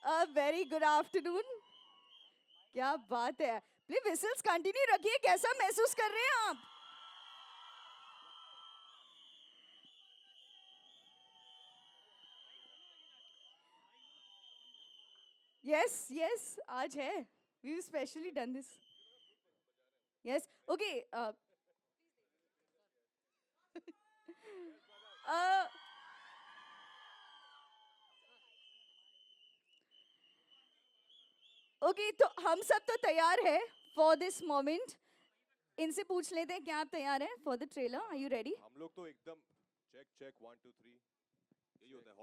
Very good afternoon. क्या बात है, प्लीज विसल्स कंटिन्यू रखिए। कैसा महसूस कर रहे हैं आप? यस यस, आज है, we specially done this. Yes okay. Okay, तो हम सब तो तैयार है फॉर दिस मोमेंट। इनसे पूछ लेते हैं, क्या आप तैयार हैं for the trailer? Are you ready? हम लोग तो एकदम चेक चेक 1 2 3 यही होता है।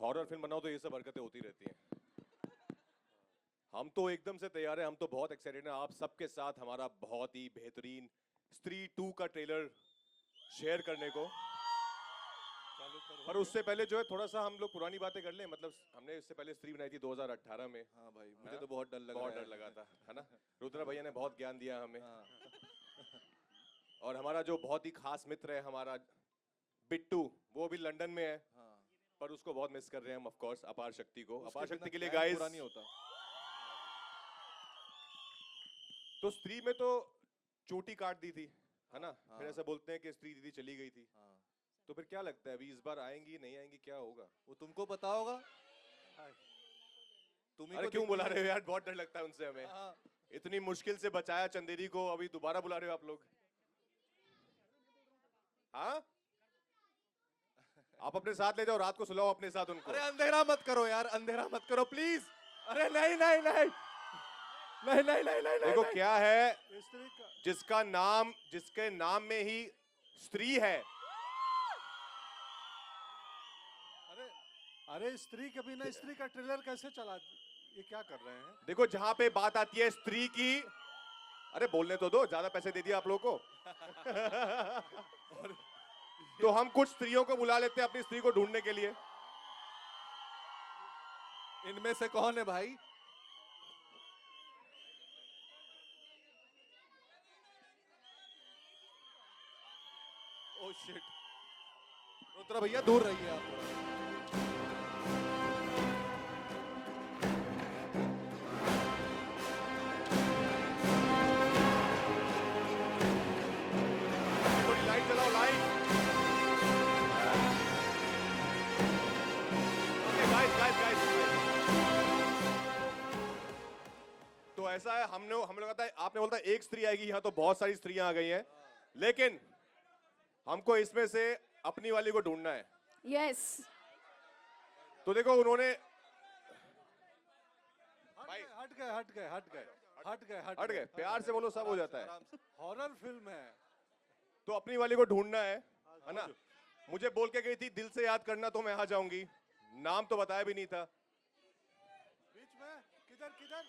हॉरर फिल्म बनाओ तो ये सब हरकतें होती रहती हैं। हम तो एकदम से तैयार हैं, हम तो बहुत एक्साइटेड हैं आप सबके साथ हमारा बहुत ही बेहतरीन स्त्री 2 का ट्रेलर शेयर करने को। पर उससे पहले जो है थोड़ा सा हम लोग पुरानी बातें कर लें। मतलब हमने इससे पहले स्त्री बनाई थी 2018 में। हाँ भाई, मुझे तो बहुत डर लगा था, है ना? रुद्रा भैया ने बहुत ज्ञान दिया हमें। हाँ। और हमारा जो बहुत ही खास मित्र है हमारा बिट्टू, वो भी लंदन में है। हाँ। पर उसको बहुत मिस कर रहे हैं हम, ऑफ कोर्स, अपार शक्ति को। उसके अपार शक्ति के लिए बिना गाइस, पूरा नहीं होता। तो स्त्री में तो चोटी काट दी थी, है ना? हाँ। फिर ऐसा बोलते हैं कि स्त्री दीदी चली गई थी। हाँ। तो फिर क्या लगता है अभी इस बार आएंगी नहीं आएंगी, क्या होगा? वो तुमको पता होगा। तुम ही अरे को क्यों देखती बुला है। रहे हो यार, बहुत डर लगता है उनसे हमें। हाँ। इतनी मुश्किल से बचाया चंदेरी को, अभी दोबारा बुला रहे हो आप लोग? हाँ, आप अपने साथ ले जाओ, रात को सुलाओ अपने साथ उनको। अरे अंधेरा मत करो यार, अंधेरा मत करो प्लीज। अरे नहीं नहीं नहीं नहीं नहीं नहीं नहीं देखो नहीं। क्या है, जिसके नाम में ही स्त्री है। अरे अरे, स्त्री के बिना स्त्री का ट्रेलर कैसे चला? ये क्या कर रहे हैं? देखो जहां पे बात आती है स्त्री की, अरे बोलने तो दो, ज्यादा पैसे दे दिए आप लोगों को। तो हम कुछ स्त्रियों को बुला लेते हैं अपनी स्त्री को ढूंढने के लिए। इनमें से कौन है भाई? ओह शिट, रुद्रा भैया दूर रहिए आप थोड़ा। थोड़ी लाइट जलाओ, light. Okay guys guys guys, तो ऐसा है, हम लोग कहता है, आपने बोलता है एक स्त्री आएगी, यहाँ तो बहुत सारी स्त्रियां आ गई हैं, लेकिन हमको इसमें से अपनी वाली को ढूंढना है। यस। तो देखो उन्होंने हट गए हट गए हट गए हट गए हट गए, प्यार से बोलो, सब हो जाता है। हॉरर फिल्म है। तो अपनी वाली को ढूंढना है ना? मुझे बोल के गई थी दिल से याद करना तो मैं आ जाऊंगी, नाम तो बताया भी नहीं था। बीच में किधर किधर?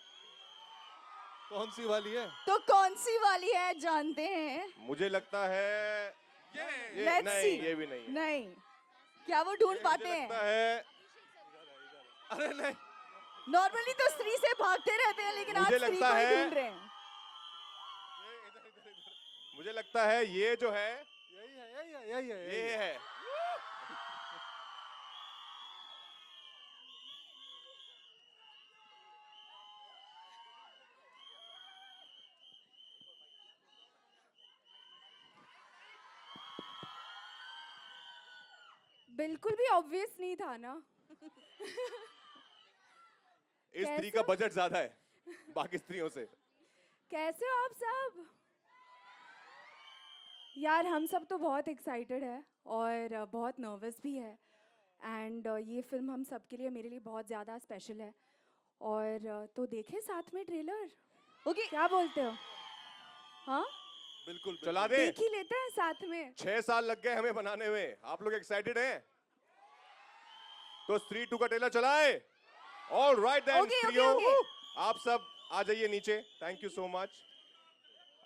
कौन सी वाली है? तो कौन सी वाली है जानते हैं? मुझे लगता है ये Let's नहीं, see. ये भी नहीं है। नहीं, क्या वो ढूंढ पाते मुझे हैं? लगता है, अरे नहीं, नॉर्मली तो स्त्री से भागते रहते हैं, लेकिन आज मुझे स्त्री लगता को ही है- ढूंढ रहे हैं। मुझे लगता है ये जो है यही है यही है यही है ये है। बिल्कुल भी ऑब्वियस नहीं था ना। इस स्त्री का बजट ज्यादा है बाकी स्त्रियों से। कैसे हो आप सब? यार हम सब तो बहुत एक्साइटेड है और बहुत नर्वस भी है। एंड ये फिल्म हम सब के लिए, मेरे लिए बहुत ज़्यादा स्पेशल है। और तो देखें साथ में ट्रेलर। ओके, क्या बोलते हो? हाँ, बिल्कुल चला दे। देख ही लेते हैं साथ में। 6 साल लग गए हमें बनाने में, आप लोग एक्साइटेड हैं? तो स्त्री 2 का ट्रेलर चलाए। All right then Okay, okay, स्त्रियों, okay. आप सब आ जाइए नीचे। Thank you so much.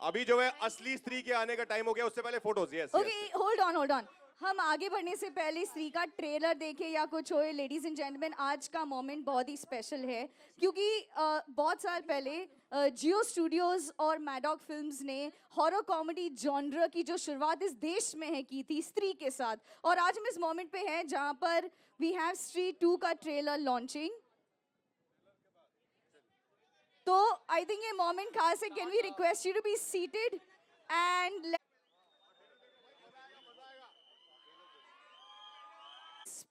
अभी जो है असली स्त्री के आने का टाइम हो गया, उससे पहले photos. Yes okay, hold on hold on. हम आगे बढ़ने से पहले स्त्री का ट्रेलर देखें या कुछ हो, लेडीज एंड जेंटलमैन, आज का मोमेंट बहुत ही स्पेशल है क्योंकि बहुत साल पहले जियो स्टूडियोज और मैडॉक फिल्म्स ने हॉरर कॉमेडी जॉनर की जो शुरुआत इस देश में है की थी स्त्री के साथ, और आज हम इस मोमेंट पे हैं जहां पर वी हैव स्त्री 2 का ट्रेलर लॉन्चिंग। तो आई थिंक ये मोमेंट खास है। Can we request you to be seated and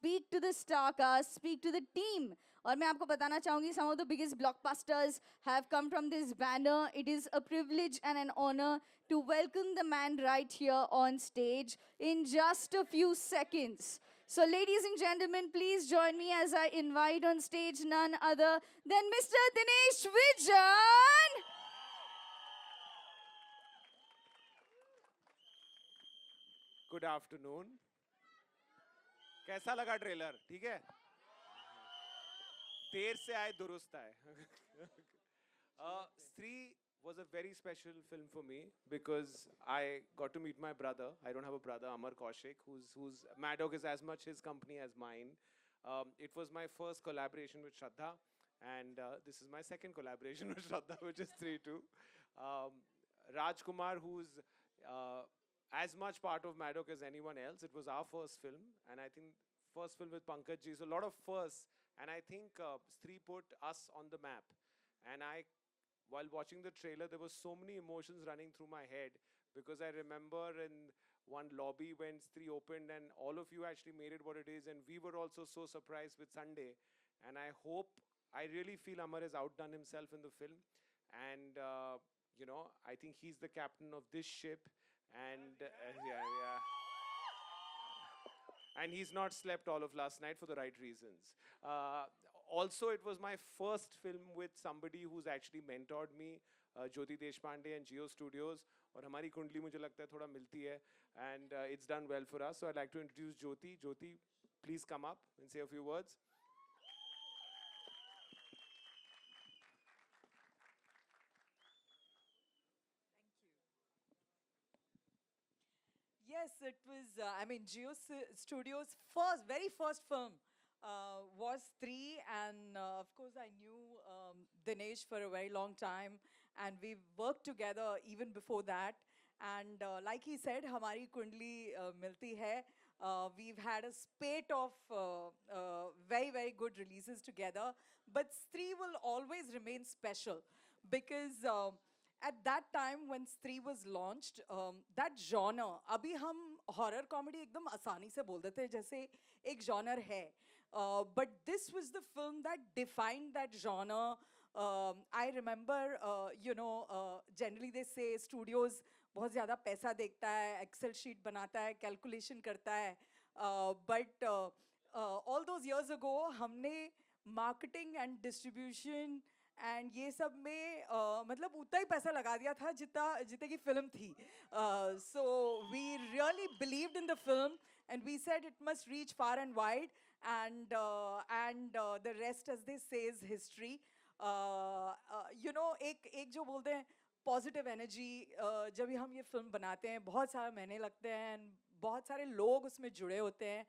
speak to the star cast, speak to the team. और मैं आपको बताना चाहूंगी some of the biggest blockbusters have come from this banner. It is a privilege and an honor to welcome the man right here on stage in just a few seconds. So ladies and gentlemen, please join me as I invite on stage none other than Mr. Dinesh Vijan. Good afternoon. कैसा लगा trailer? ठीक है, देर से आए दुरुस्त आए। स्त्री was a very special film for me because I got to meet my brother. I don't have a brother, Amar Kaushik, who's Maddock is as much his company as mine. It was my first collaboration with Shraddha, and this is my second collaboration with Shraddha, which is 3-2. Rajkumar, who's as much part of Maddock as anyone else. It was our first film, and I think first film with Pankaj ji. So a lot of firsts, and I think Stree put us on the map. And while watching the trailer, there were so many emotions running through my head because I remember in one lobby when Stree opened, and all of you actually made it what it is, and we were also so surprised with Sunday. And I really feel Amar has outdone himself in the film, and I think he's the captain of this ship. And yeah. And he's not slept all of last night for the right reasons. Also, it was my first film with somebody who's actually mentored me, Jyoti Deshpande and Jio Studios. और हमारी कुंडली मुझे लगता है थोड़ा मिलती है, and it's done well for us. So I'd like to introduce Jyoti. Jyoti, please come up and say a few words. Yes, it was, Geo Studios' very first film was Three, and of course, I knew Dinesh for a very long time, and we worked together even before that. And like he said, Hamari Kundli Milti Hai. We've had a spate of very, very good releases together, but Three will always remain special because. At that time when Stree was launched, that genre, अभी हम horror comedy एकदम आसानी से बोल देते हैं जैसे एक genre है, but this was the film that defined that genre. I remember, generally they say studios बहुत ज़्यादा पैसा देखता है, Excel sheet बनाता है, calculation करता है, but all those years ago हमने marketing and distribution एंड ये सब में मतलब उतना ही पैसा लगा दिया था जितने की फिल्म थी. So we really believed in the film and we said it must reach far and wide and the rest as they say is history. एक जो बोलते हैं पॉजिटिव एनर्जी, जब भी हम ये फिल्म बनाते हैं बहुत सारे महीने लगते हैं एंड बहुत सारे लोग उसमें जुड़े होते हैं,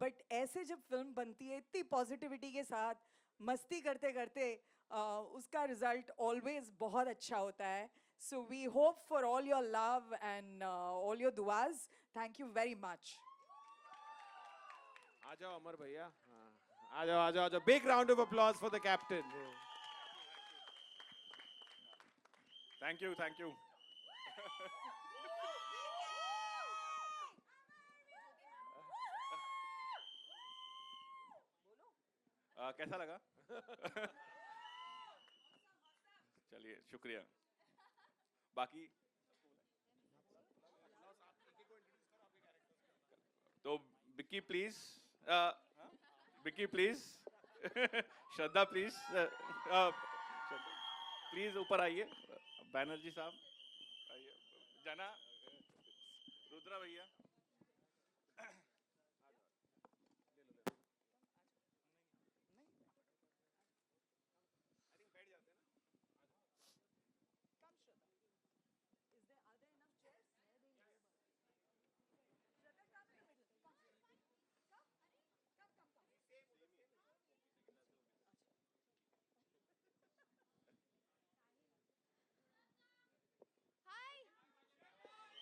बट ऐसे जब फिल्म बनती है इतनी पॉजिटिविटी के साथ मस्ती करते करते उसका रिजल्ट ऑलवेज बहुत अच्छा होता है. So we hope for all your love and all your दुआज. Thank you very much. आ जाओ अमर भैया, आ जाओ. Big round of applause for the captain. Thank you. कैसा लगा? चलिए, शुक्रिया. बाकी तो Vicky please, Shraddha please, please ऊपर आइए. बैनर्जी साहब आइए. जना, रुद्रा भैया.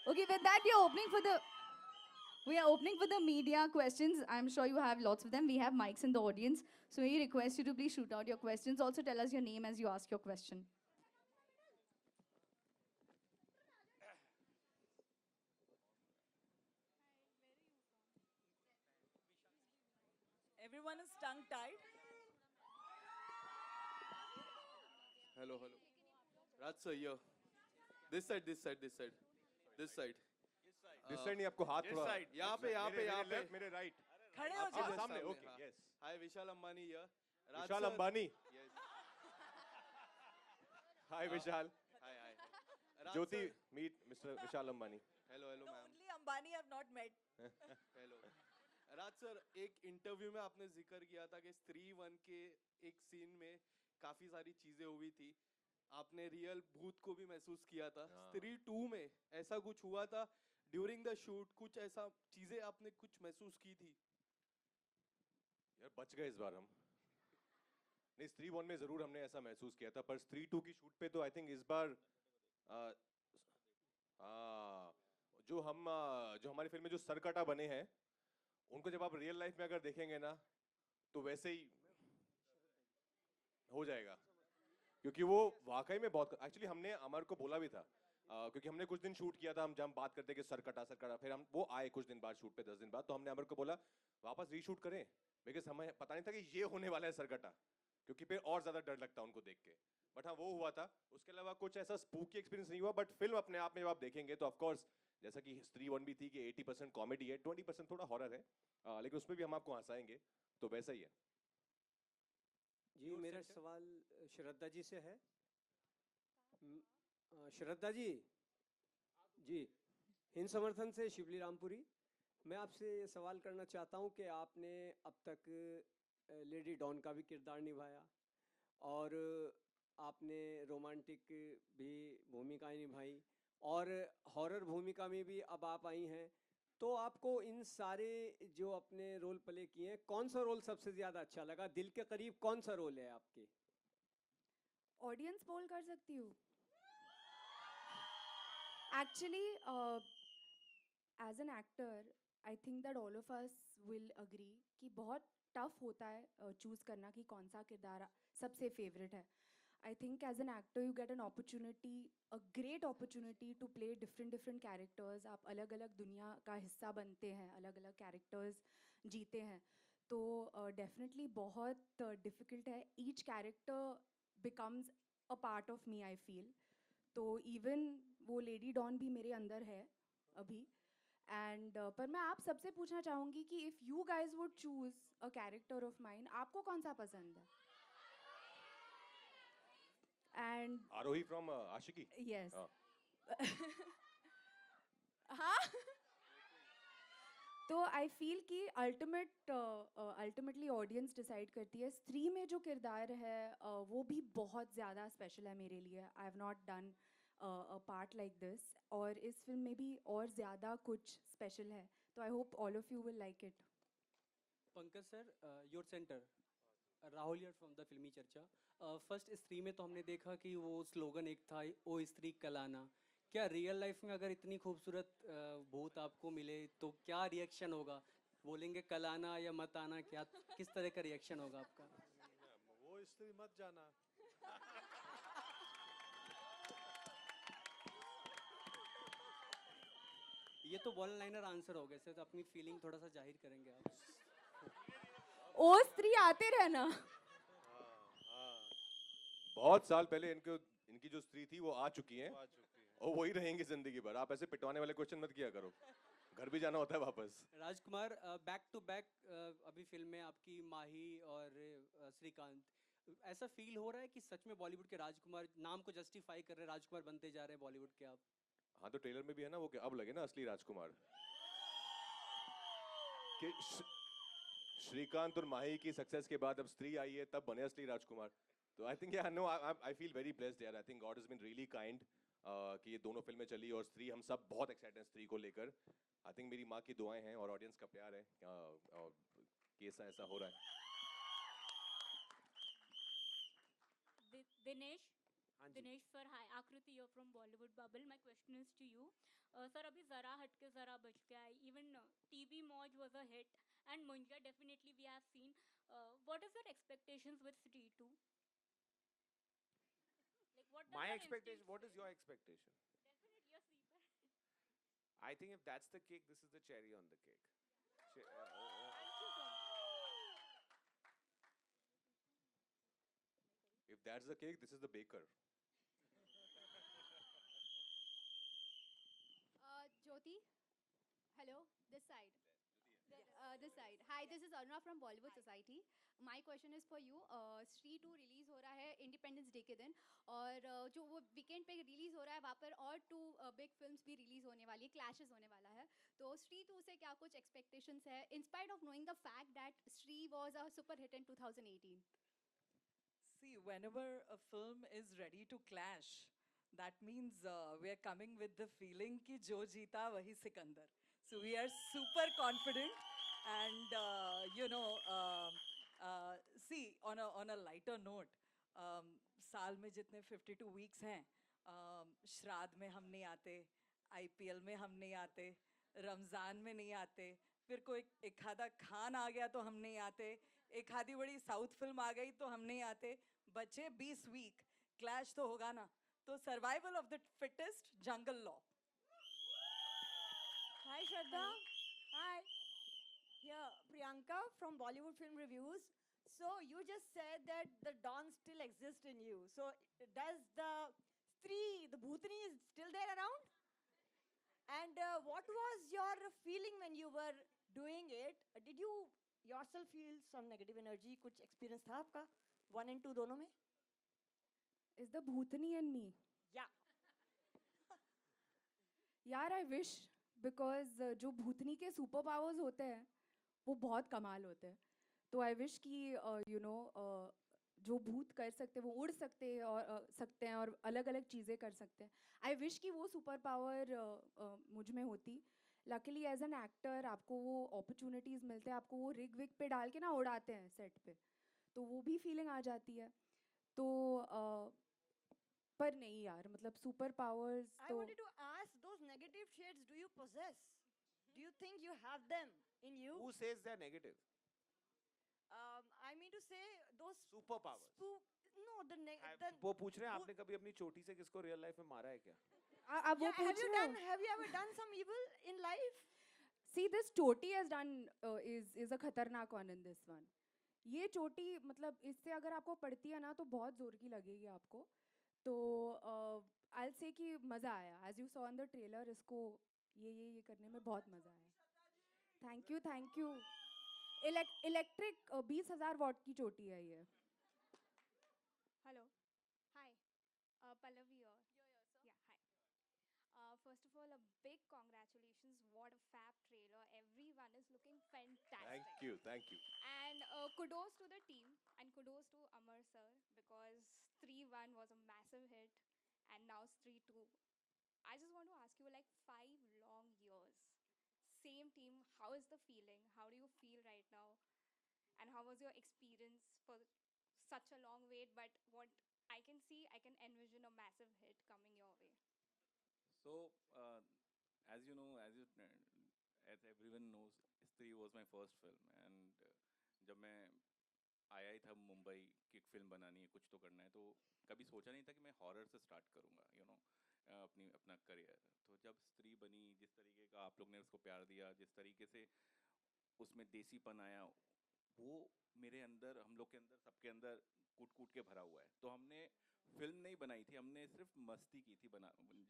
Okay, with that, we are opening for the media questions. I'm sure you have lots of them. We have mics in the audience. So we request you to please shoot out your questions. Also tell us your name as you ask your question. Everyone is tongue tied. Hello, hello. Raj sir, here. This side, this side, this side. This side. This side नहीं, आपको हाथ this थोड़ा side. यहाँ पे, यहाँ पे, यहाँ पे. लेफ्ट, मेरे राइट, खड़े हो आपके जाओ. just सामने, सामने, okay, हाँ. yes. Hi, Vishal Ambani here. Raj Vishal sir. Ambani. Yes. Hi Vishal. Hi, hi. Raj Jyoti, sir. Meet mister Vishal Ambani. Hello, hello, No, ma'am. only Ambani have not met. Hello Raj sir, एक इंटरव्यू में आपने जिक्र किया था कि स्त्री वन के एक सीन में काफी सारी चीजें हुई थी, आपने रियल भूत को भी महसूस किया था. हाँ. स्त्री टू में ऐसा कुछ हुआ था ड्यूरिंग द शूट? कुछ ऐसा चीजें आपने कुछ महसूस की थी? यार बच गए इस बार हम. नहीं, स्त्री वन में जरूर हमने ऐसा महसूस किया था, पर स्त्री टू की शूट पे तो आई थिंक इस बार जो हमारी फिल्म में जो सरकटा बने हैं, उनको जब आप रियल लाइफ में अगर देखेंगे ना, तो वैसे ही हो जाएगा. क्योंकि वो वाकई में बहुत, एक्चुअली हमने अमर को बोला भी था, क्योंकि हमने कुछ दिन शूट किया था, हम जब बात करते कि सरकटा सरकटा, फिर हम वो आए कुछ दिन बाद शूट पे, 10 दिन बाद, तो हमने अमर को बोला वापस रीशूट करें, बिकॉज हमें पता नहीं था कि ये होने वाला है सरकटा, क्योंकि फिर और ज्यादा डर लगता उनको देख के. बट हाँ, वो हुआ था. उसके अलावा कुछ ऐसा स्पूकी एक्सपीरियंस नहीं हुआ. बट फिल्म अपने आप में जब आप देखेंगे तो ऑफकोर्स, जैसा कि स्त्री वन भी थी कि 80% कॉमेडी है, 20% थोड़ा हॉरर है, लेकिन उसमें भी हम आपको हंसाएंगे, तो वैसा ही है. जी, मेरा सवाल श्रद्धा जी से है. श्रद्धा जी, जी, हिंद समर्थन से शिवली रामपुरी. मैं आपसे ये सवाल करना चाहता हूँ कि आपने अब तक लेडी डॉन का भी किरदार निभाया और आपने रोमांटिक भी भूमिकाएं निभाई और हॉरर भूमिका में भी अब आप आई हैं. तो आपको इन सारे जो अपने रोल प्ले किए हैं, कौन सा रोल सबसे ज़्यादा अच्छा लगा? दिल के करीब कौन सा रोल है आपके? ऑडियंस पोल कर सकती हूँ. Actually as an actor I think that all of us will agree कि बहुत टफ होता है चूज़ करना कि कौन सा किरदार सबसे फेवरेट है. I think as an actor you get an opportunity, a great opportunity to play different characters. आप अलग अलग दुनिया का हिस्सा बनते हैं, अलग अलग characters जीते हैं, तो definitely बहुत difficult है. Each character becomes a part of me, I feel. तो even वो लेडी डॉन भी मेरे अंदर है अभी. एंड पर मैं आप सबसे पूछना चाहूँगी कि if you guys would choose a character of mine, आपको कौन सा पसंद है? And Aarohi from Aashiqui. yes. हाँ. हाँ. तो आई फील कि अल्टीमेटली ऑडियंस डिसाइड करती है. स्त्री में जो किरदार है वो भी बहुत ज़्यादा स्पेशल है मेरे लिए. I have not done a part like this, और इस फिल्म में भी और ज़्यादा कुछ स्पेशल है. तो I hope all of you will like it. Pankaj sir, your centre. Rahul here from the फिल्मी चर्चा. फर्स्ट स्त्री में तो हमने देखा कि वो स्लोगन एक था, ओ स्त्री कलाना. क्या रियल लाइफ में अगर इतनी खूबसूरत भूत आपको मिले तो क्या रिएक्शन होगा? बोलेंगे कलाना या मत आना? क्या, किस तरह का रिएक्शन होगा आपका? वो स्त्री मत जाना. ये तो वन लाइनर आंसर हो गया सर, तो अपनी फीलिंग थोड़ा सा जाहिर करेंगे आप. ओ स्त्री आते रहना. बहुत साल पहले इनकी जो स्त्री थी वो आ चुकी हैं, और वही रहेंगी जिंदगी भर. आप ऐसे पिटवाने वाले क्वेश्चन मत किया करो, घर भी जाना होता है वापस. राजकुमार, बैक टू बैक अभी फिल्म में आपकी माही और श्रीकांत. ऐसा फील हो रहा है कि सच में बॉलीवुड के राजकुमार नाम को जस्टिफाई कर रहे हैं, राजकुमार बनते जा रहे हैं बॉलीवुड के आप? हाँ, तो ट्रेलर में भी है ना वो, कि अब लगे ना असली राजकुमार, कि श्रीकांत और माही की सक्सेस के बाद अब स्त्री आई है, तब बने असली राजकुमार. तो I think I feel very blessed यार. I think God has been really kind कि ये दोनों फिल्में चली, और स्त्री, हम सब बहुत एक्साइटेड हैं स्त्री को लेकर. आई थिंक मेरी माँ की दुआएं हैं और ऑडियंस का प्यार है कि ऐसा हो रहा है. Dinesh, हाँ जी. Dinesh sir, hi. Akriti, you're from Bollywood Bubble. My question is to you. Sir अभी ज़रा हट के ज़रा बच गया है, इवन टीवी मौज was a hit and Munjya definitely we have seen. What is your expectations with Stree 2? Like what does My your expectation, instinct what is say? your expectation? Definitely a sleeper. I think if that's the cake, this is the cherry on the cake. Thank you so much. If that's the cake, this is the baker. Jyoti, hello, this side. This side. Hi, this is Aruna from Bollywood Society. My question is for you. Stree 2 release हो रहा है independence day के दिन, और जो वो weekend पे release हो रहा है, वहाँ पर और 2 बिग फिल्म्स भी रिलीज होने वाली है, क्लैशेस होने वाला है. तो Stree 2 से क्या कुछ एक्सपेक्टेशंस है, in spite of knowing the fact that Stree was a super hit in 2018? See, whenever a film is ready to clash, that means we are coming with the feeling कि जो जीता वही Sikandar. So we are super confident, and see, on a lighter note, साल में जितने 52 weeks हैं, श्राद्ध में हम नहीं आते, IPL में हम नहीं आते, रमज़ान में नहीं आते, फिर कोई एक आधा खान आ गया तो हम नहीं आते, एक आधी बड़ी साउथ फिल्म आ गई तो हम नहीं आते. बचे 20 वीक, क्लैश तो होगा ना. तो survival of the fittest, jungle law. Hi Shraddha. Hi. Here Priyanka from Bollywood Film Reviews. So you just said that the Don still exists in you. So does the Stree, the Bhutani, is still there around? And what was your feeling when you were doing it? Did you yourself feel some negative energy? कुछ experience था आपका 1 and 2 दोनों में? Is the Bhutani and me? Yeah. यार I wish, because जो भूतनी के super powers होते हैं वो बहुत कमाल होते हैं. तो आई विश कि जो भूत कर सकते हैं वो उड़ सकते हैं और अलग अलग चीज़ें कर सकते हैं. आई विश कि वो सुपर पावर मुझ में होती. लकीली एज एन एक्टर आपको वो अपॉर्चुनिटीज़ मिलते हैं, आपको वो रिग विग पे डाल के ना उड़ाते हैं सेट पे, तो वो भी फीलिंग आ जाती है. तो पर नहीं यार, मतलब सुपर पावर्स I तो wanted to ask, those negative shades, do you possess? Do you think you have them in you? Who says they're negative? I mean to say those Superpowers. no, वो पूछ रहे हैं आपने कभी अपनी चोटी से किसको रियल लाइफ में मारा है क्या? अब वो yeah, पूछ रहे हो. have you ever done some evil in life? See, this choti has done is a खतरनाक one in this one. ये चोटी मतलब इससे अगर आपको पड़ती है ना तो बहुत जोर की लगेगी आपको. तो I'll say कि मज़ा आया. As you saw in the trailer, इसको ये करने में बहुत मज़ा आया. Thank you. इलेक्ट्रिक 20,000 वॉट की चोटी है ये. Hello. Hi. Pallavi here. Yeah, hi. First of all, a big congratulations. What a fab trailer. Everyone is looking fantastic. Thank you. And kudos to the team and kudos to Amar sir, because Stree 1 was a massive hit and now Stree 2. I just want to ask you, like 5 long years, same team, how is the feeling? How do you feel right now? And how was your experience for such a long wait? But what I can see, I can envision a massive hit coming your way. So, as you know, as everyone knows, Stree was my first film, and जब मैं आया ही था मुंबई की एक film बनानी है, कुछ तो करना है, तो कभी सोचा नहीं था कि मैं हॉरर से स्टार्ट करूँगा, अपना करियर. तो जब स्त्री बनी, जिस तरीके का आप लोग ने उसको प्यार दिया, जिस तरीके से उसमें देसीपन आया, वो मेरे अंदर, हम लोग के अंदर, सबके अंदर कूट कूट के भरा हुआ है. तो हमने फिल्म नहीं बनाई थी, हमने सिर्फ मस्ती की थी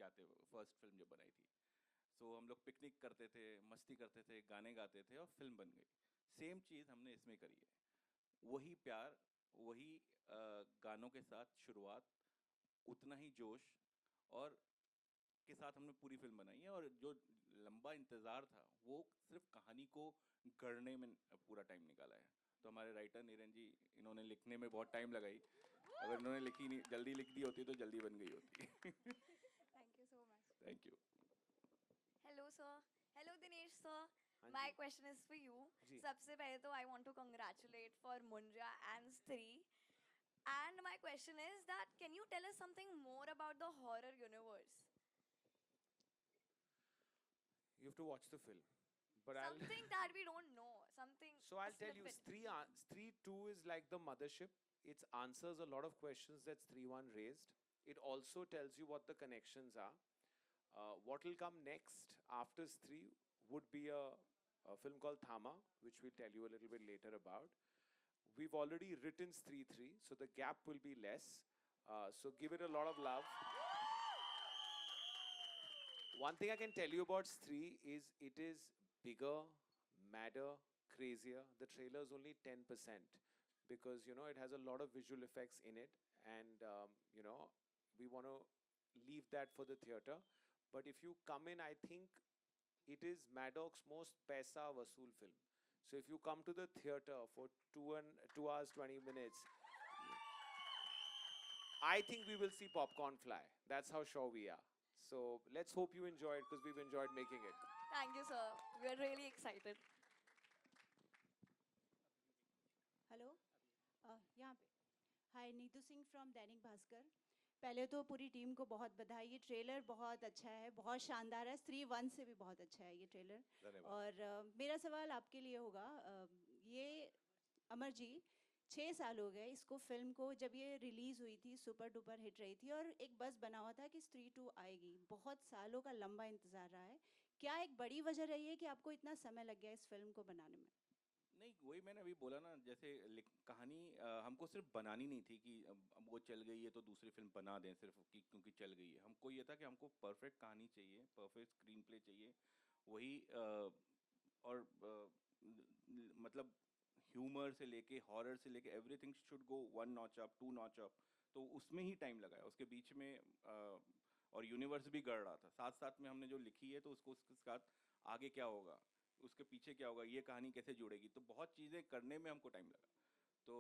जाते हुए. फर्स्ट फिल्म जो बनाई थी, सो हम लोग पिकनिक करते थे, मस्ती करते थे, गाने गाते थे, और फिल्म बन गई. सेम चीज़ हमने इसमें करी है. वही प्यार, वही गानों के साथ शुरुआत, उतना ही जोश और के साथ हमने पूरी फिल्म बनाई है. और जो लंबा इंतज़ार था वो सिर्फ कहानी को गढ़ने में पूरा टाइम निकाला है. तो हमारे राइटर नीरन जी, इन्होंने लिखने में बहुत टाइम लगाई. अगर इन्होंने लिखी नहीं, जल्दी लिख दी होती तो जल्दी बन गई होती. Thank you so much. Thank you. Hello sir. Hello Dinesh sir. My question is for you. सबसे पहले तो I want to congratulate for Munja and Stree. And my question is that can you tell us something more about the horror universe? to watch the film. But Something that we don't know. Something. So a I'll tell you, snippet. Stree 2 is like the mothership. It answers a lot of questions that Stree 1 raised. It also tells you what the connections are. What will come next after Stree would be a film called Thama, which we'll tell you a little bit later about. We've already written Stree 3, so the gap will be less. So give it a lot of love. One thing I can tell you about Stree is it is bigger, madder, crazier. The trailer is only 10% because, you know, it has a lot of visual effects in it. And, you know, we want to leave that for the theater. But if you come in, I think it is Maddox's most paisa vasool film. So if you come to the theater for 2 hours, 20 minutes, I think we will see popcorn fly. That's how sure we are. So let's hope you enjoy it because we've enjoyed making it. Thank you, sir. We are really excited. Hello यहाँ पे हाय Neetu Singh from Dainik Bhaskar. पहले तो पूरी team को बहुत बधाई। ये trailer बहुत अच्छा है, बहुत शानदार है। स्त्री 1 से भी बहुत अच्छा है ये ट्रेलर। और मेरा सवाल आपके लिए होगा, ये अमर जी 6 साल हो गए इसको फिल्म को, जब ये रिलीज़ हुई थी सुपर डुपर हिट रही थी और एक बस बना हुआ था कि स्त्री 2 आएगी। बहुत सालों का लंबा इंतज़ार रहा है। क्या एक बड़ी वजह रही है कि आपको इतना समय लग गया इस फिल्म को बनाने में? नहीं, वही मैंने अभी बोला ना, जैसे कहानी हमको सिर्फ बनानी नहीं थी कि अब वो चल गई है तो दूसरी फिल्म बना दें सिर्फ कि क्योंकि चल गई है। हमको ये था कि हमको परफेक्ट कहानी चाहिए, परफेक्ट स्क्रीन प्ले चाहिए, वही और मतलब ह्यूमर से लेके हॉरर से लेके everything should go 1 notch up 2 notch up। तो उसमें ही टाइम लगा है उसके बीच में। और यूनिवर्स भी गढ़ रहा था साथ साथ में। हमने जो लिखी है तो उसको उसके साथ आगे क्या होगा, उसके पीछे क्या होगा, ये कहानी कैसे जुड़ेगी, तो बहुत चीज़ें करने में हमको टाइम लगा। तो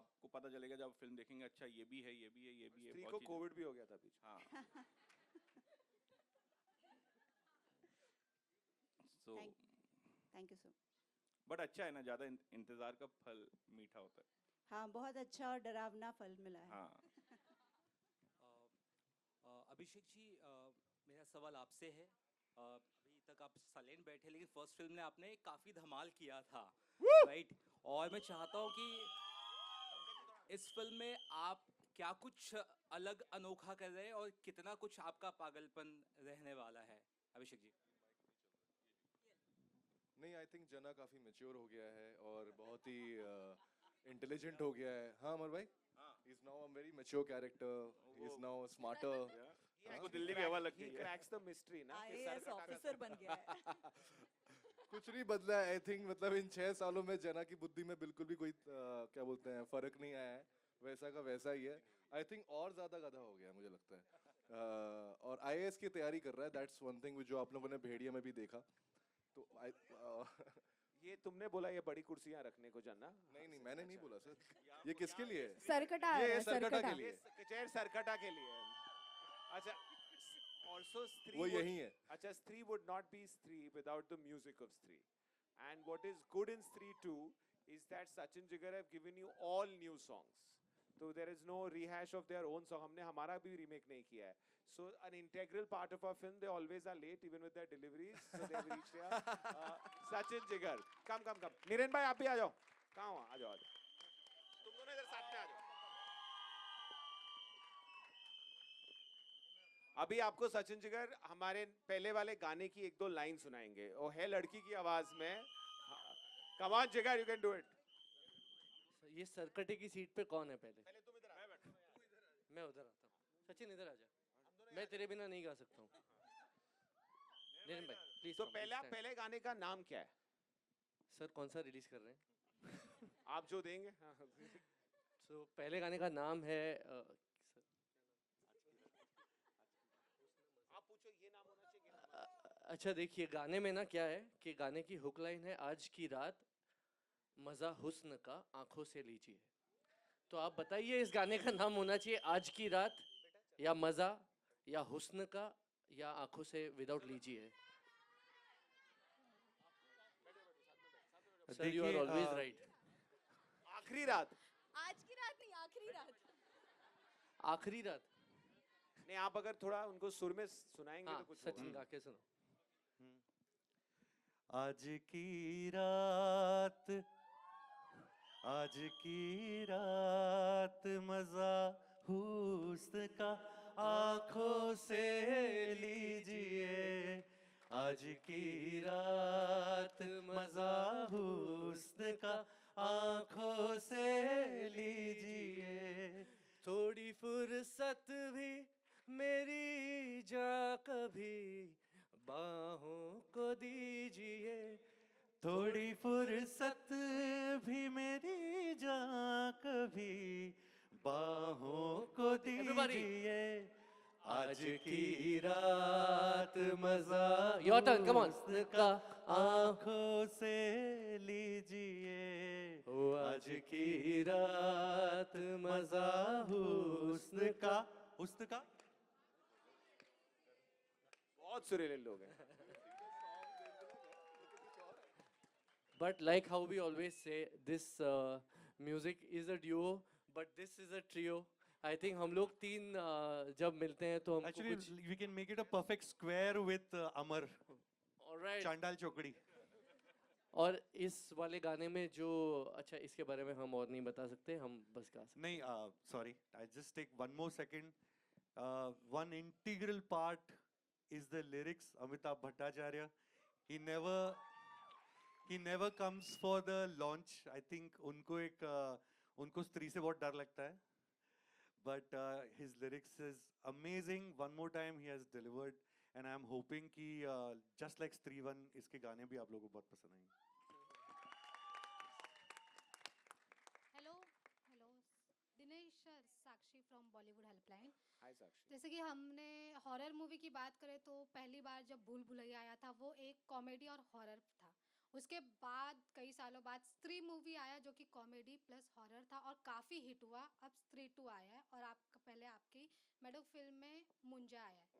आपको पता चलेगा जब फिल्म देखेंगे, अच्छा ये भी है, ये भी है, ये भी है। स्त्री को कोविड भी हो गया था बीच। हाँ। So thank you sir. But अच्छा है ना, ज़्यादा इंतज़ार का फल मीठा होता है। हाँ, बहुत अच्छा और डरावना फल मिला है। हाँ। अभिषेक जी, मेरा सवाल आपसे है। अभी तक आप साइलेंट बैठे, लेकिन फर्स्ट फिल्म में आपने काफ़ी धमाल किया था, राइट? और मैं चाहता हूँ कि इस फिल्म में आप क्या कुछ अलग अनोखा कर रहे हैं और कितना कुछ आपका पागलपन रहने वाला है, अभिषेक जी? नहीं, आई थिंक जना काफी मैच्योर हो गया है और बहुत ही इंटेलिजेंट हो गया है। हाँ अमर भाई, he is now a very mature character, he is now smarter. आपको दिल्ली की हवा लग गई He है। cracks the mystery ना। कि सर आईएएस कटा ऑफिसर बन गया है। कुछ नहीं बदला है। आई थिंक मतलब इन 6 सालों में जना की बुद्धि में बिल्कुल भी कोई क्या बोलते हैं फर्क नहीं आया है, वैसा का वैसा ही है। आई थिंक और ज्यादा गधा हो गया है मुझे लगता है। और आईएएस की तैयारी कर रहा है। दैट्स वन थिंग जो आप लोगों ने भेड़िया में भी देखा। तो ये तुमने बोला ये बड़ी कुर्सियां रखने को जना? नहीं नहीं, मैंने नहीं बोला सर। ये किसके लिए है? सरकटा आ रहा ये है, सरकटा के सरकटा। लिए। चेयर सरकटा के लिए। अच्छा, also Stree वो would- यही है। अच्छा, Stree would not be Stree without the music of Stree. And what is good in Stree 2 is that Sachin Jigar have given you all new songs. So there is no rehash of their own song. हमने हमारा भी remake नहीं किया है. So an integral part of our film, they always are late even with their deliveries. So they have reached here. Sachin Jigar, come. Niren भाई आप भी आ जाओ। कहाँ हो? आ जाओ। तुम दोनों इधर साथ में आ जाओ। अभी आपको सचिन जिगर हमारे पहले वाले गाने की 1-2 लाइन सुनाएंगे। वो है लड़की की आवाज में। कम ऑन जिगर, यू कैन डू इट। ये सरकटे की सीट पे कौन है पहले? पहले तुम इधर आ। मैं उधर आता हूँ। सचिन इधर आ जा। मैं तेरे बिना नहीं गा सकता हूँ। निरन भाई प्लीज। तो पहले गाने का नाम क्या है? सर कौन सा रिलीज कर रहे हैं? आप जो देंगे। तो पहले गाने का नाम है आप पूछो, ये नाम होना चाहिए। अच्छा देखिए, गाने में ना क्या है कि गाने की हुक लाइन है, आज की रात मजा हुस्न का आंखों से लीजिए। तो आप बताइए इस गाने का नाम होना चाहिए आज की रात या मजा या हुस्न का या आंखों से विदाउट लीजिए। Sir you are always right. आखिरी रात। आज की रात नहीं, आखिरी रात। आखिरी रात। नहीं, आप अगर थोड़ा उनको सुर में सुनाएंगे हाँ, तो कुछ सचिन होगा। गा के सुनो। आज की रात, आज की रात मजा हुस्न का आंखों से लीजिए, आज की रात मजा हुस्न का आंखों से लीजिए, थोड़ी फुर्सत भी मेरी जा कभी बाहों को दीजिए, थोड़ी फुर्सत भी मेरी जान कभी बाहों को दीजिए, आज की रात मजा Your turn, come on. हुस्न का आंखों से लीजिए, आज की रात मजा हुस्न का बहुत सुरीले लोग हैं. But like how we always say, this music is a duo, but this is a trio. I think हम लोग तीन जब मिलते हैं तो हमको Actually, कुछ we can make it a perfect square with Amar. Alright. चांडाल चौकड़ी. और इस वाले गाने में जो अच्छा इसके बारे में हम और नहीं बता सकते, हम बस गा सकते नहीं, sorry, I just take one more second. One integral part is the lyrics. Amitabh Bhattacharya, he never comes for the launch. I think उनको स्त्री से बहुत डर लगता है. But his lyrics is amazing. One more time he has delivered, and I'm hoping कि just like Stree 1 इसके गाने भी आप लोगों को बहुत पसंद आएंगे. Hello Dinesh sir, Sakshi from Bollywood helpline. Hi Sakshi. जैसे कि हमने हॉरर मूवी की बात करें तो पहली बार जब भूल भुलैया आया था वो एक कॉमेडी और हॉरर था. उसके बाद कई सालों बाद स्त्री मूवी आया जो कि कॉमेडी प्लस हॉरर था और काफ़ी हिट हुआ. अब स्त्री 2 आया है और आपका पहले आपकी मेडो फिल्म में मुंजा आया है.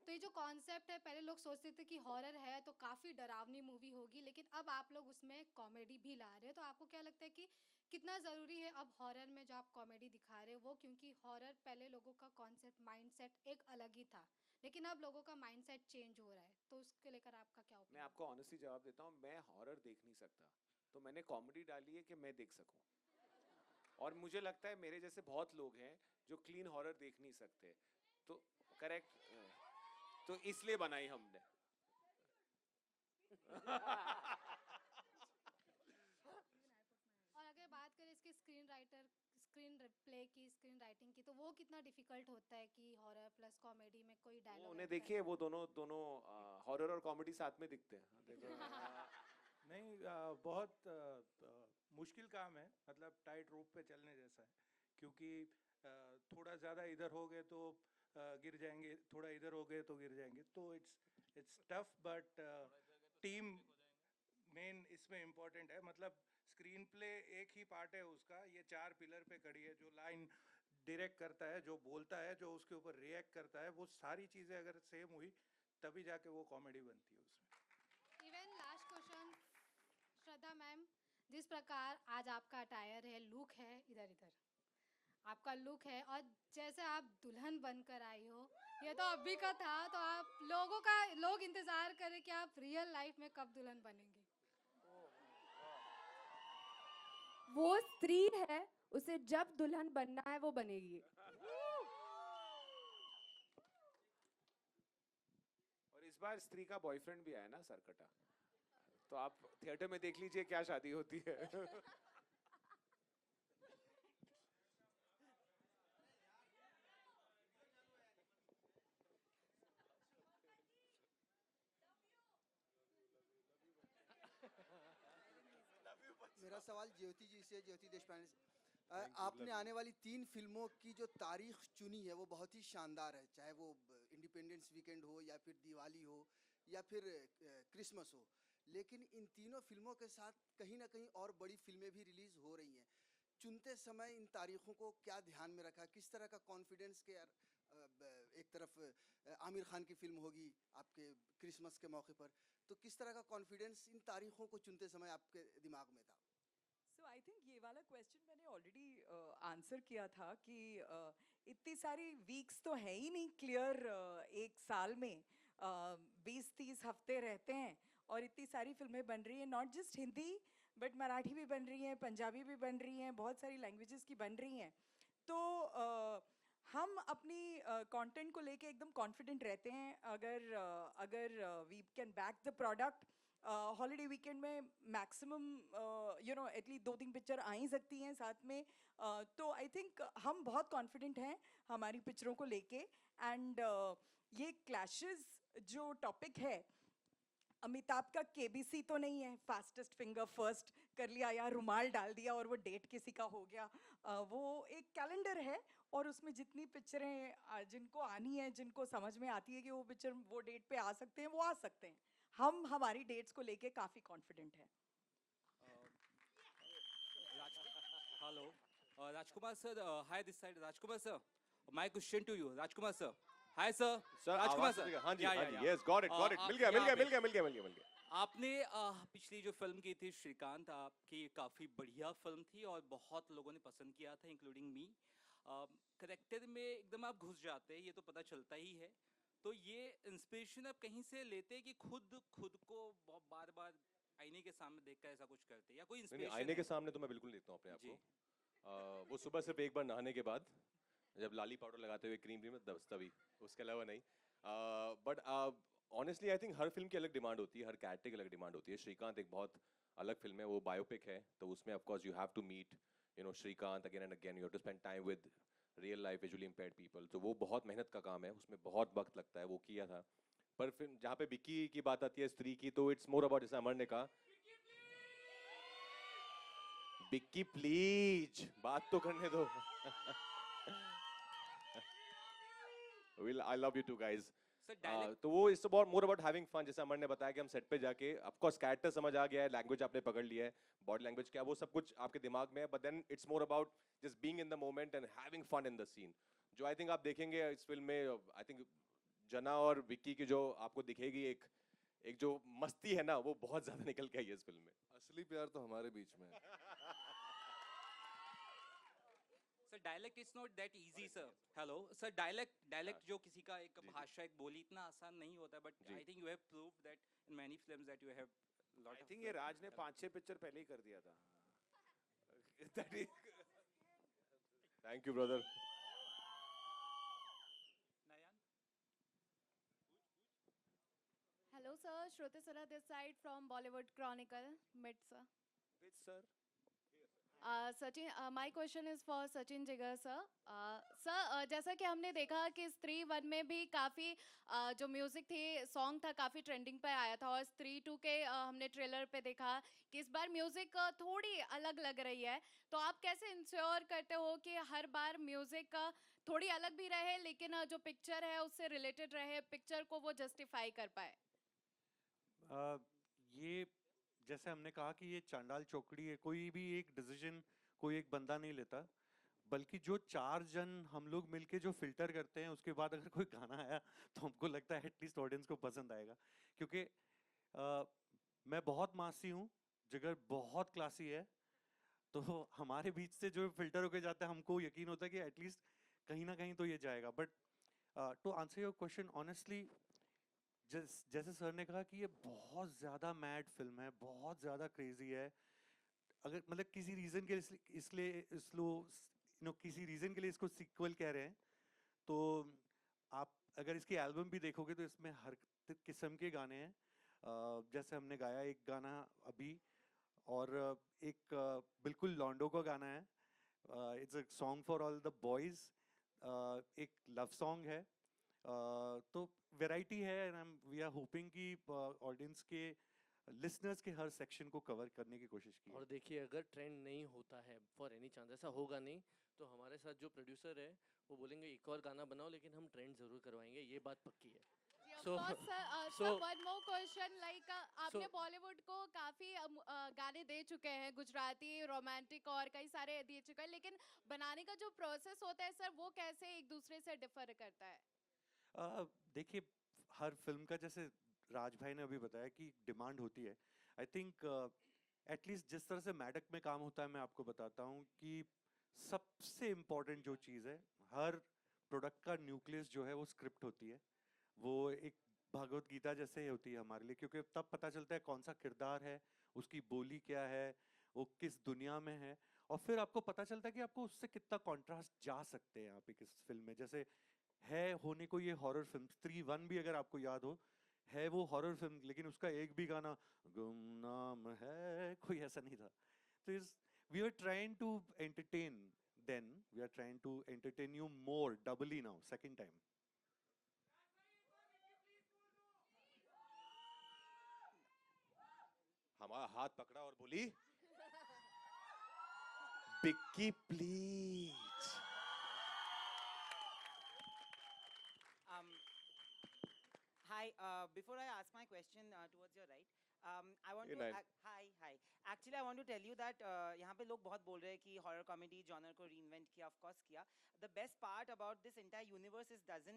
तो ये जो कॉन्सेप्ट है, पहले लोग सोचते थे कि हॉरर है तो काफ़ी डरावनी मूवी होगी, लेकिन अब आप लोग उसमें कॉमेडी भी ला रहे हो. तो आपको क्या लगता है कि कितना ज़रूरी है अब हॉरर में जो आप कॉमेडी दिखा रहे हो वो, क्योंकि हॉरर पहले लोगों का कॉन्सेप्ट माइंडसेट एक अलग ही था, लेकिन अब लोगों का माइंडसेट चेंज हो रहा है, तो उसके लेकर आपका क्या मैं ओपिनियन? आपको ऑनेस्टली जवाब देता हूँ, मैं हॉरर देख नहीं सकता, तो मैंने कॉमेडी डाली है कि मैं देख सकूं. और मुझे लगता है मेरे जैसे बहुत लोग हैं जो क्लीन हॉरर देख नहीं सकते, तो करेक्ट, तो इसलिए बनाई हमने. और अगर बात करें इसके स्क्रीन प्ले की, स्क्रीन राइटिंग की, तो वो कितना डिफिकल्ट होता है कि हॉरर प्लस कॉमेडी में कोई डायलॉग उन्हें देखिए, वो दोनों हॉरर और कॉमेडी साथ में दिखते हैं. देखो. नहीं, बहुत मुश्किल काम है, मतलब टाइट रोप पे चलने जैसा है, क्योंकि थोड़ा ज़्यादा इधर हो गए तो गिर जाएंगे, थोड़ा इधर हो गए तो गिर जाएंगे, तो it's tough. But team main इसमें इम्पोर्टेंट है. मतलब स्क्रीन प्ले एक ही पार्ट है उसका, ये 4 पिलर पे खड़ी है. जो लाइन डायरेक्ट करता है, जो बोलता है, जो उसके ऊपर रिएक्ट करता है, वो सारी चीज़ें अगर सेम हुई तभी जाके वो कॉमेडी बनती है उसमें. इवन लास्ट क्वेश्चन, श्रद्धा मैम, जिस प्रकार आज आपका अटायर है, लुक है, इधर आपका लुक है, और जैसे आप दुल्हन बनकर आई हो, ये तो अभी का था, तो आप लोग इंतजार करें कि आप रियल लाइफ में कब दुल्हन बनेंगे. वो स्त्री है, उसे जब दुल्हन बनना है वो बनेगी. और इस बार स्त्री का बॉयफ्रेंड भी आया ना, सरकटा, तो आप थिएटर में देख लीजिए क्या शादी होती है. मेरा सवाल ज्योति जी से, ज्योति देशपांडे से. आपने आने वाली 3 फिल्मों की जो तारीख चुनी है वो बहुत ही शानदार है, चाहे वो इंडिपेंडेंस वीकेंड हो या फिर दिवाली हो या फिर क्रिसमस हो. लेकिन इन तीनों फिल्मों के साथ कहीं ना कहीं और बड़ी फिल्में भी रिलीज हो रही हैं. चुनते समय इन तारीखों को क्या ध्यान में रखा, किस तरह का कॉन्फिडेंस के यार, एक तरफ आमिर खान की फिल्म होगी आपके क्रिसमस के मौके पर, तो किस तरह का कॉन्फिडेंस इन तारीखों को चुनते समय आपके दिमाग में था? सो आई थिंक ये वाला क्वेश्चन मैंने ऑलरेडी आंसर किया था कि इतनी सारी वीक्स तो है ही नहीं क्लियर एक साल में. 20-30 हफ्ते रहते हैं और इतनी सारी फिल्में बन रही हैं, not just Hindi but Marathi भी बन रही हैं, पंजाबी भी बन रही हैं, बहुत सारी लैंग्वेजेस की बन रही हैं। तो हम अपनी कंटेंट को लेके एकदम कॉन्फिडेंट रहते हैं अगर we can back the product. Holiday weekend में मैक्सिमम एटलीस्ट 2-3 पिक्चर आ ही सकती हैं साथ में। तो आई थिंक हम बहुत कॉन्फिडेंट हैं हमारी पिक्चरों को लेके। एंड ये क्लैशेस जो टॉपिक है, अमिताभ का केबीसी तो नहीं है, फास्टेस्ट फिंगर फर्स्ट कर लिया या रुमाल डाल दिया और वो डेट किसी का हो गया। वो एक कैलेंडर है और उसमें जितनी पिक्चरें जिनको आनी है, जिनको समझ में आती है कि वो पिक्चर वो डेट पे आ सकते हैं, वो आ सकते हैं। हम हमारी डेट्स को लेके काफ़ी कॉन्फिडेंट हैं। Hello, Rajkumar sir. Hi, this side Rajkumar sir. My question to you, Rajkumar sir. Hi sir. Sir Rajkumar आवाज sir. से हाँ जी Yeah, हाँ yeah, जी yeah. यस गॉट इट आप मिल गया यहाँ पे- मिल गया। आपने पिछली जो फिल्म की थी श्रीकांत, आपकी काफ़ी बढ़िया फिल्म थी और बहुत लोगों ने पसंद किया था, इंक्लूडिंग मी। करेक्टर में एकदम आप घुस जाते हैं, ये तो पता चलता ही है। तो ये इंस्पिरेशन आप कहीं से लेते हैं कि खुद को बार बार आईने के सामने देखकर ऐसा कुछ करते हैं, या कोई नहीं इंस्पिरेशन आईने के सामने तो मैं बिल्कुल देखता हूँ अपने आप को। वो सुबह सिर्फ एक बार नहाने के बाद, जब लाली पाउडर लगाते हुए क्रीम में तभी, उसके अलावा नहीं। But honestly I think her film की अलग डिमांड होती है, हर कैरेक्टर की अलग डिमांड होती है। श्रीकांत एक बहुत अलग फिल्म है, वो बायोपिक है, तो उसमें of course you have to meet Srikanth again and again, you have to spend time with real life visually impaired people. तो वो बहुत मेहनत का काम है, उसमें बहुत वक्त लगता है, वो किया था। पर फिर जहाँ पे विक्की की बात आती है, स्त्री की, तो इट्स मोर अबाउट, जैसे अमर ने कहा, विक्की प्लीज बात तो करने दो। I love you too guys. तो वो it's about more about having fun. जैसे अमर ने बताया कि हम सेट पे जाके ऑफ कोर्स कैरेक्टर समझ आ गया है, लैंग्वेज आपने पकड़ लिया है, बॉडी लैंग्वेज क्या, वो सब कुछ आपके दिमाग में है, but then it's more about just being in the moment and having fun in the scene. जो आई थिंक आप देखेंगे इस फिल्म में, आई थिंक जना और विक्की की जो आपको दिखेगी एक जो मस्ती है ना, वो बहुत ज्यादा निकल के आई है इस फिल्म में। असली प्यार तो हमारे बीच में है। Sir dialect is not that easy sir. Hello sir, dialect जो किसी का एक भाषा, एक बोली, इतना आसान नहीं होता है, but I think you have proved that in many films that you have lot. I think ये राज ने 5-6 पिक्चर पहले ही कर दिया था। Thank you brother. Hello, sir. Shruti Sala this side from Bollywood Chronicle. Mid, sir. Which sir? Sachin, my question is for Sachin Jigar, sir. Sir, जैसा कि हमने देखा कि स्त्री 1 में भी काफ़ी जो म्यूज़िक थी, सॉन्ग था, काफ़ी ट्रेंडिंग पे आया था, और स्त्री 2 के हमने ट्रेलर पे देखा कि इस बार म्यूज़िक थोड़ी अलग लग रही है। तो आप कैसे इंश्योर करते हो कि हर बार म्यूज़िक थोड़ी अलग भी रहे, लेकिन जो पिक्चर है उससे रिलेटेड रहे, पिक्चर को वो जस्टिफाई कर पाए? ये जैसे हमने कहा कि ये चांडाल चौकड़ी है, कोई भी एक डिसीजन कोई एक बंदा नहीं लेता, बल्कि जो 4 जन हम लोग मिलके जो फिल्टर करते हैं, उसके बाद अगर कोई गाना आया तो हमको लगता है एटलीस्ट ऑडियंस को पसंद आएगा। क्योंकि मैं बहुत मासी हूँ, जिगर बहुत क्लासी है, तो हमारे बीच से जो फिल्टर होके जाता है, हमको यकीन होता है कि एटलीस्ट कहीं ना कहीं तो ये जाएगा। But to answer your question honestly, जैसे सर ने कहा कि ये बहुत ज़्यादा मैड फिल्म है, बहुत ज़्यादा क्रेजी है। अगर मतलब किसी रीज़न के किसी रीज़न के लिए इसको सीक्वल कह रहे हैं, तो आप अगर इसकी एल्बम भी देखोगे तो इसमें हर किस्म के गाने हैं। जैसे हमने गाया एक गाना अभी, और एक बिल्कुल लॉन्डो का गाना है, it's a song for all the boys, एक लव सॉन्ग है। तो वैरायटी है, एंड वी आर होपिंग कि ऑडियंस के लिसनर्स के हर सेक्शन को कवर करने की कोशिश की। और देखिए, अगर ट्रेंड नहीं होता है, फॉर एनी चांस ऐसा होगा नहीं, तो हमारे साथ जो प्रोड्यूसर है वो बोलेंगे एक और गाना बनाओ, लेकिन हम ट्रेंड जरूर करवाएंगे, ये बात पक्की है। one more question, like आपने बॉलीवुड को काफी गाने दे चुके हैं, गुजराती, रोमांटिक और कई सारे दे चुके हैं, लेकिन बनाने का जो प्रोसेस होता है सर, वो कैसे एक दूसरे से डिफर करता है? देखिए, हर फिल्म का, जैसे राज भाई ने अभी बताया कि डिमांड होती है, आई थिंक एटलीस्ट जिस तरह से मैडक में काम होता है, मैं आपको बताता हूँ कि सबसे इम्पोर्टेंट जो चीज़ है, हर प्रोडक्ट का न्यूक्लियस जो है वो स्क्रिप्ट होती है। वो एक भागवत गीता जैसे ही होती है हमारे लिए, क्योंकि तब पता चलता है कौन सा किरदार है, उसकी बोली क्या है, वो किस दुनिया में है, और फिर आपको पता चलता है कि आपको उससे कितना कॉन्ट्रास्ट जा सकते हैं आप एक इस फिल्म में। जैसे है होने को ये हॉरर फिल्म, स्त्री 1 भी अगर आपको याद हो, है वो हॉरर फिल्म, लेकिन उसका एक भी गाना गुमनाम है कोई ऐसा नहीं था। तो इस we are trying to entertain, then we are trying to entertain you more, doubly now, second time. हमारा हाथ पकड़ा और बोली, Vicky please. Hi, before I ask my question towards your right, I want Hey, to Nayan. hi. Actually, I want to tell you that यहाँ पे लोग बहुत बोल रहे हैं कि horror comedy genre को reinvent किया, of course किया. The best part about this entire universe is that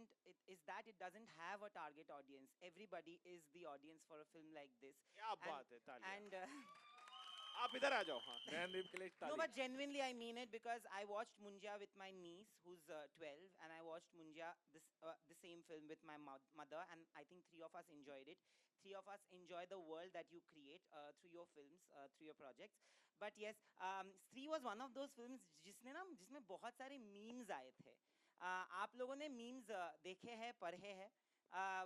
it doesn't have a target audience. Everybody is the audience for a film like this. क्या बात है, तालियां। And आप इधर आ जाओ, हाँ, नयनदीप के लिए no, तालियां। but genuinely I mean it, because I watched Munja with my niece who's 12, and I watched Munja the same film with my mother, and I think three of us enjoyed it. Three of us enjoy the world that you create through your films, through your projects. But yes, Stree was one of those films जिसमें बहुत सारे memes आए थे. आप लोगों ने memes देखे हैं, पढ़े हैं?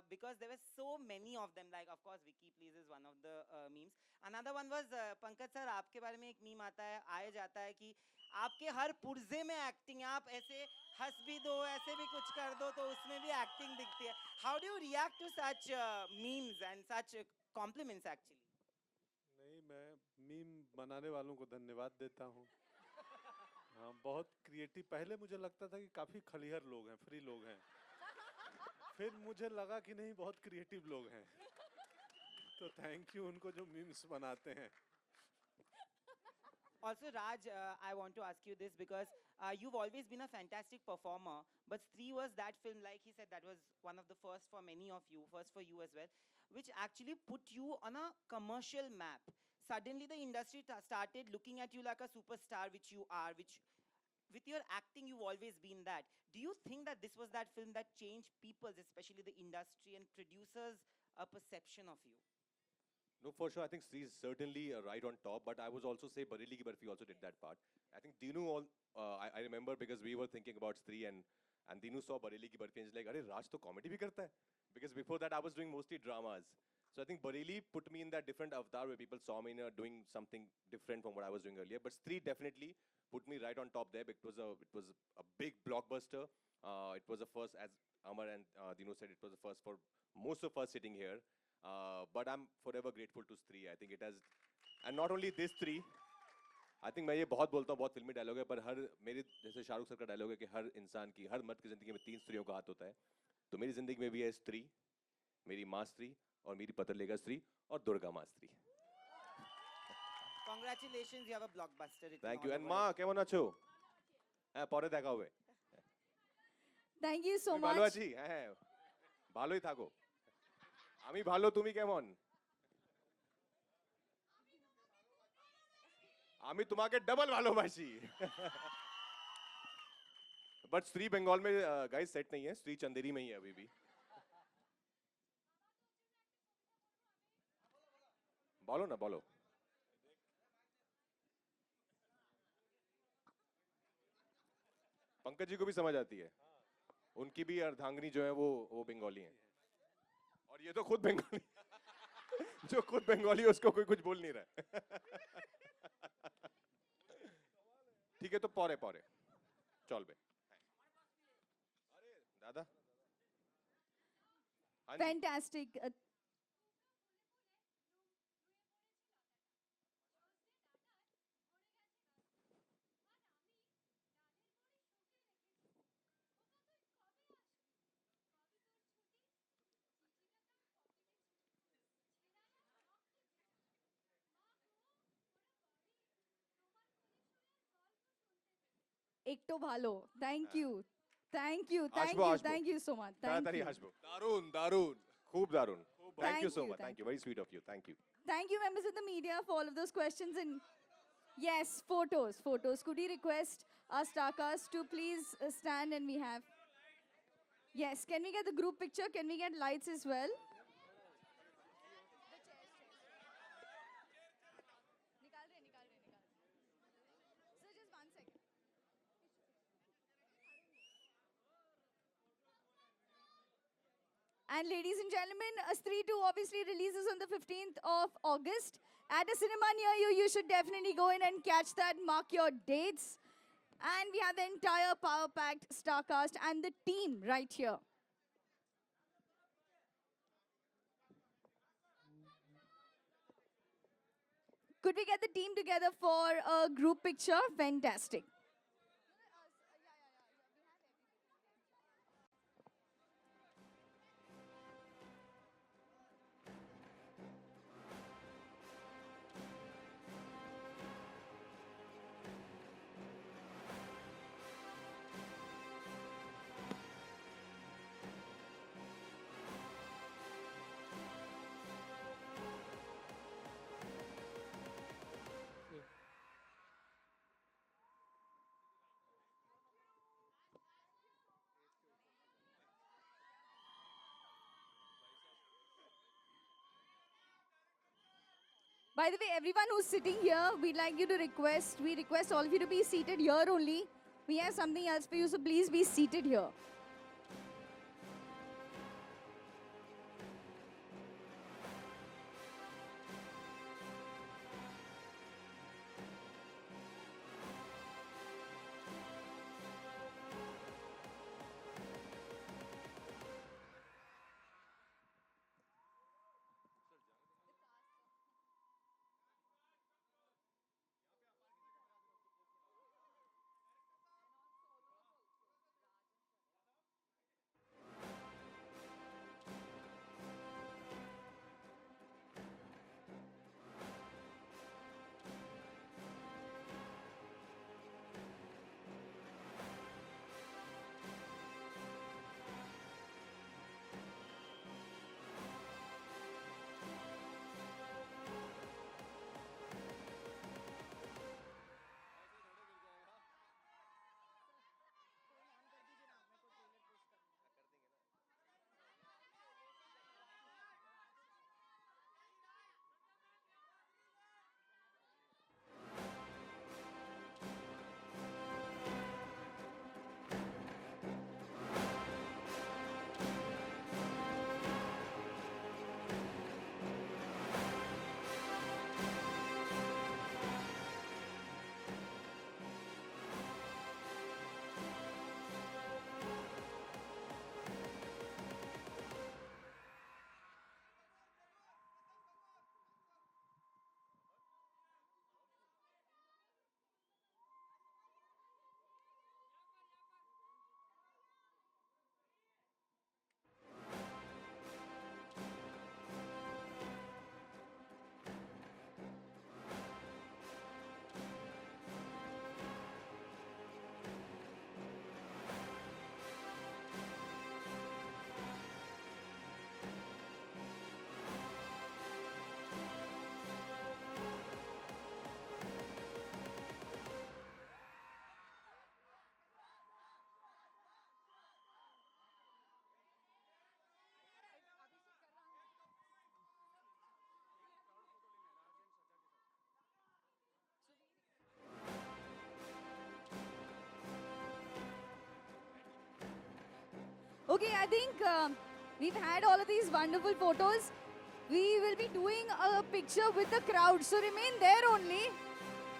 Because there were so many of them. Like, of course, Vicky Please is one of the memes. Another one was Pankaj sir, आपके बारे में एक meme आता है, आया जाता है कि आपके हर पुर्जे में acting है, आप ऐसे हंस भी दो, ऐसे भी कुछ कर दो, तो उसमें भी acting दिखती है. How do you react to such memes and such compliments actually? नहीं, मैं मीम बनाने वालों को धन्यवाद देता हूँ। हाँ, बहुत क्रिएटिव। पहले मुझे लगता था कि काफी खलिहर लोग हैं, फ्री लोग हैं, फिर मुझे लगा कि नहीं, बहुत क्रिएटिव लोग हैं। तो थैंक यू उनको जो मीम्स बनाते हैं। Also, Raj, I want to ask you this because you've always been a fantastic performer, but Stree was that film, like he said, that was one of the first for many of you, first for you as well, which actually put you on a commercial map. Suddenly, the industry started looking at you like a superstar, which you are, which with your acting, you've always been that. Do you think that this was that film that changed people's, especially the industry and producers, a perception of you? No, for sure. I think Sri is certainly right on top, but I was also say Bareli Ki Barfi also did that part. I think Dinu, I remember because we were thinking about Sri and Dinu saw Bareli Ki Barfi and he's like, "Arey, Raj to comedy bhi karta hai." Because before that I was doing mostly dramas. So I think Bareli put me in that different avatar where people saw me doing something different from what I was doing earlier. But Sri definitely put me right on top there. It was a big blockbuster. It was the first, as Amar and Dinu said, it was the first for most of us sitting here. But I'm forever grateful to Stree. I think it has, and not only this Stree. I think मैं ये बहुत बोलता हूँ, बहुत फिल्मी dialogue है, पर हर मेरे जैसे शाहरुख सर का डायलॉग है कि हर इंसान की, हर मर्द की जिंदगी में 3 स्त्रियों का हाथ होता है. तो मेरी जिंदगी में भी है स्त्री, मेरी माँ स्त्री, और मेरी पतरलेगा स्त्री, और दुर्गा माँ स्त्री. Congratulations, you have a blockbuster. Thank you. And माँ কেমন আছো? হ্যাঁ পরে দেখা হবে. Thank you so ভালো much. আছি, হ্যাঁ ভালোই থাকো. আমি ভালো, তুমি কেমন? আমি তোমাকে ডবল ভালোবাসি. बट स्त्री बंगाल में गाइस सेट नहीं है, स्त्री चंदेरी में ही है अभी भी. बोलो ना, बोलो. पंकज जी को भी समझ आती है. उनकी भी अर्धांगिनी जो है वो बंगाली है. और ये तो खुद बंगाली. जो खुद बंगाली है उसको कोई कुछ बोल नहीं रहा है. ठीक है, तो पौरे पौरे चल बे. अरे दादा. Fantastic. एक तो भालो. Thank you. Thank you. Thank हाशबो, you. हाशबो. Thank you so much. Thank ताड़ाताड़ी you. हाशबो. दारुण दारुण. खूब दारुण. Thank you so you, much. Thank you. Very sweet of you. Thank you. Thank you, members of the media, for all of those questions. And yes, photos. Could we request our star cast to please stand, and we have. Yes, can we get the group picture? Can we get lights as well? And ladies and gentlemen, Stree 2 obviously releases on the 15th of August. At a cinema near you, you should definitely go in and catch that. Mark your dates. And we have the entire power-packed star cast and the team right here. Could we get the team together for a group picture? Fantastic. By the way, everyone who's sitting here, we request all of you to be seated here only. We have something else for you, so please be seated here. Okay, I think we've had all of these wonderful photos. We will be doing a picture with the crowd, so remain there only.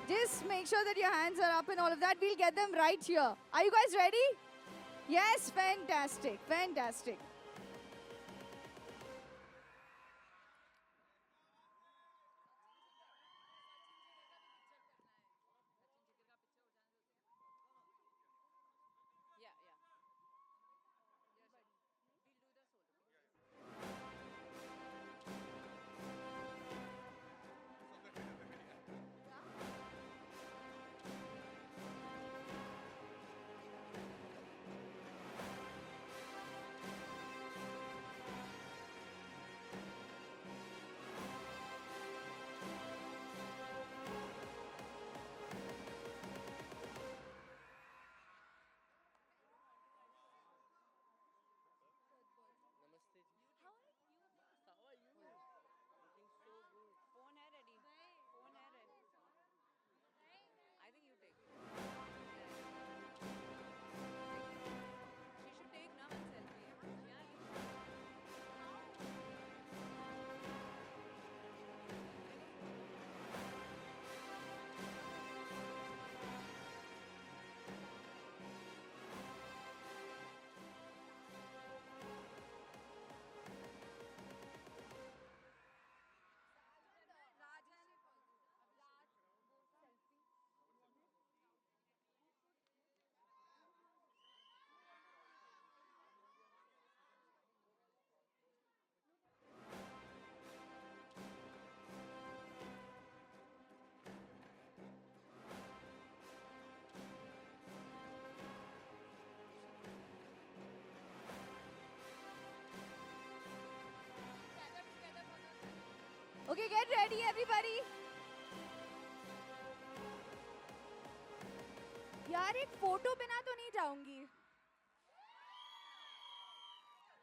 Just make sure that your hands are up and all of that. We'll get them right here. Are you guys ready? Yes, fantastic, fantastic. Okay, get ready, everybody. यार एक photo बिना तो नहीं जाऊंगी,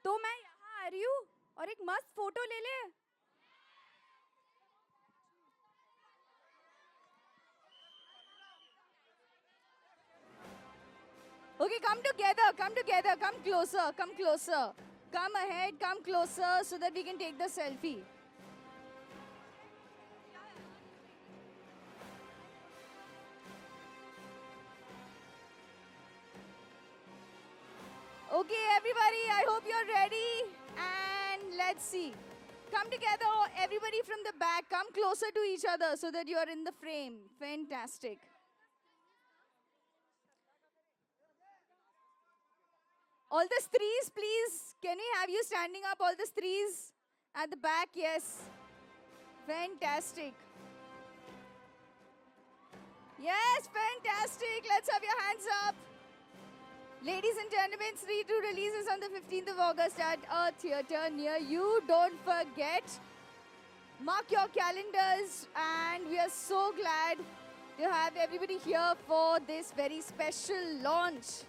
तो मैं यहाँ आ रही हूँ और एक मस्त फोटो ले ले. Okay, come together, come closer. Come ahead, come closer so that we can take the selfie. Okay, everybody, I hope you're ready. And let's see. Come together, everybody from the back. Come closer to each other so that you're in the frame. Fantastic. All the threes, please. Can we have you standing up, all the threes? At the back, yes. Fantastic. Yes, fantastic. Let's have your hands up. Ladies and gentlemen, Stree 2 releases on the 15th of August at a theatre near you. Don't forget. Mark your calendars, and we are so glad to have everybody here for this very special launch.